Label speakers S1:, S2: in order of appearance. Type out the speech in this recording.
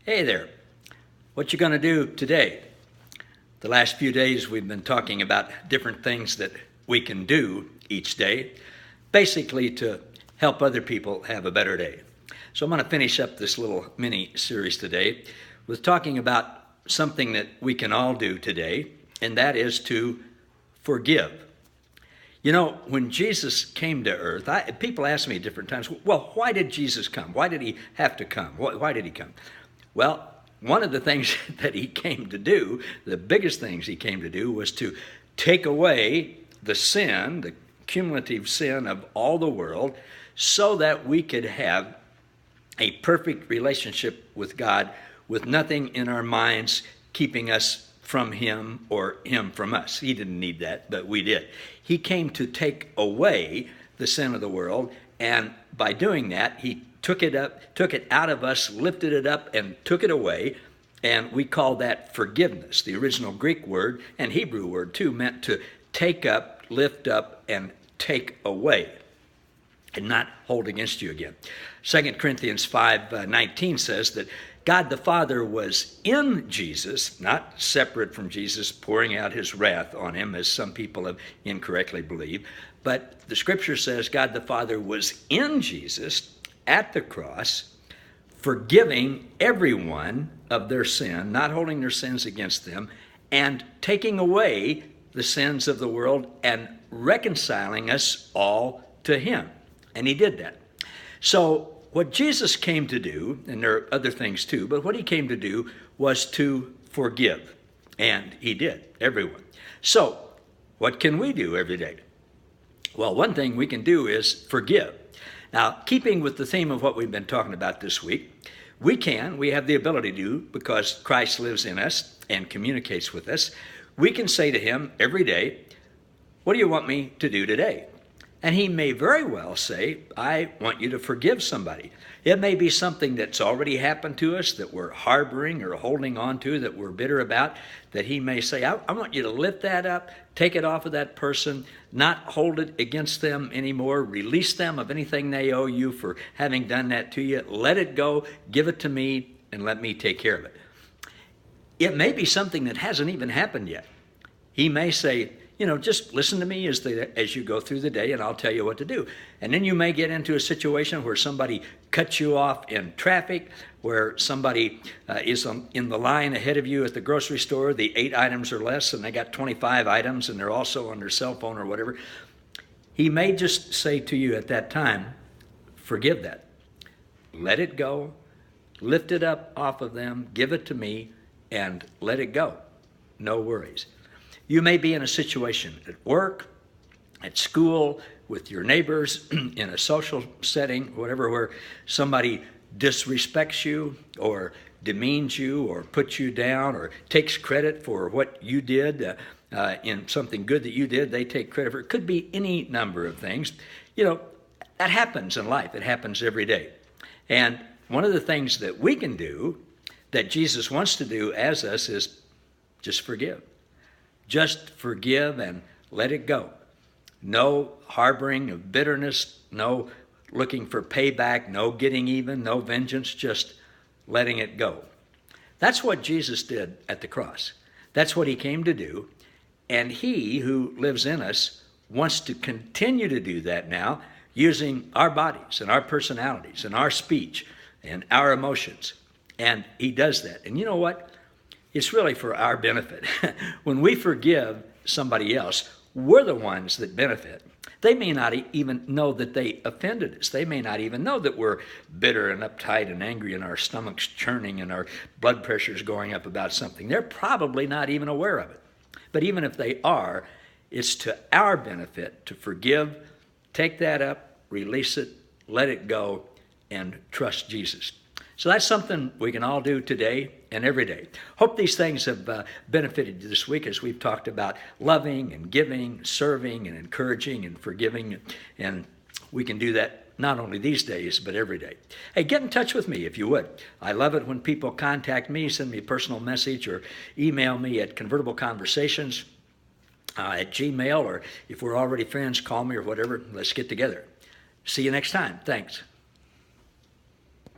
S1: Hey there, what you going to do today? The last few days we've been talking about different things that we can do each day, basically to help other people have a better day. So I'm going to finish up this little mini series today with talking about something that we can all do today, and that is to forgive. You know, when Jesus came to earth, people ask me at different times, well, why did Jesus come? Why did he have to come? Why did he come? Well, one of the things that he came to do, the biggest things he came to do, was to take away the sin, the cumulative sin of all the world, so that we could have a perfect relationship with God with nothing in our minds keeping us from him or him from us. He didn't need that, but we did. He came to take away the sin of the world, and by doing that, he took it out of us, lifted it up, and took it away, and we call that forgiveness. The original Greek word, and Hebrew word too, meant to take up, lift up, and take away, and not hold against you again. 2 Corinthians 5:19 says that God the Father was in Jesus, not separate from Jesus, pouring out his wrath on him, as some people have incorrectly believed. But the scripture says God the Father was in Jesus at the cross, forgiving everyone of their sin, not holding their sins against them, and taking away the sins of the world and reconciling us all to him. And he did that. So what Jesus came to do, and there are other things too, but what he came to do was to forgive. And he did, everyone. So what can we do every day? Well, one thing we can do is forgive. Now, keeping with the theme of what we've been talking about this week, we have the ability to, because Christ lives in us and communicates with us, we can say to him every day, what do you want me to do today? And he may very well say, I want you to forgive somebody. It may be something that's already happened to us that we're harboring or holding on to, that we're bitter about, that he may say, I want you to lift that up, take it off of that person, not hold it against them anymore, release them of anything they owe you for having done that to you, let it go, give it to me, and let me take care of it. It may be something that hasn't even happened yet. He may say, just listen to me as you go through the day, and I'll tell you what to do. And then you may get into a situation where somebody cuts you off in traffic, where somebody is in the line ahead of you at the grocery store, the 8 items or less, and they got 25 items, and they're also on their cell phone or whatever. He may just say to you at that time, forgive that. Let it go. Lift it up off of them. Give it to me, and let it go. No worries. You may be in a situation at work, at school, with your neighbors, in a social setting, whatever, where somebody disrespects you or demeans you or puts you down or takes credit for what you did in something good that you did. They take credit for it. It could be any number of things. That happens in life. It happens every day. And one of the things that we can do, that Jesus wants to do as us, is just forgive. Just forgive and let it go. No harboring of bitterness, no looking for payback, no getting even, no vengeance, just letting it go. That's what Jesus did at the cross. That's what he came to do. And he who lives in us wants to continue to do that now, using our bodies and our personalities and our speech and our emotions. And he does that. And you know what? It's really for our benefit. When we forgive somebody else, we're the ones that benefit. They may not even know that they offended us. They may not even know that we're bitter and uptight and angry and our stomach's churning and our blood pressure's going up about something. They're probably not even aware of it. But even if they are, it's to our benefit to forgive, take that up, release it, let it go, and trust Jesus. So that's something we can all do today and every day. Hope these things have benefited you this week as we've talked about loving and giving, serving and encouraging and forgiving. And we can do that not only these days, but every day. Hey, get in touch with me if you would. I love it when people contact me, send me a personal message, or email me at convertibleconversations at Gmail, or if we're already friends, call me or whatever. Let's get together. See you next time. Thanks.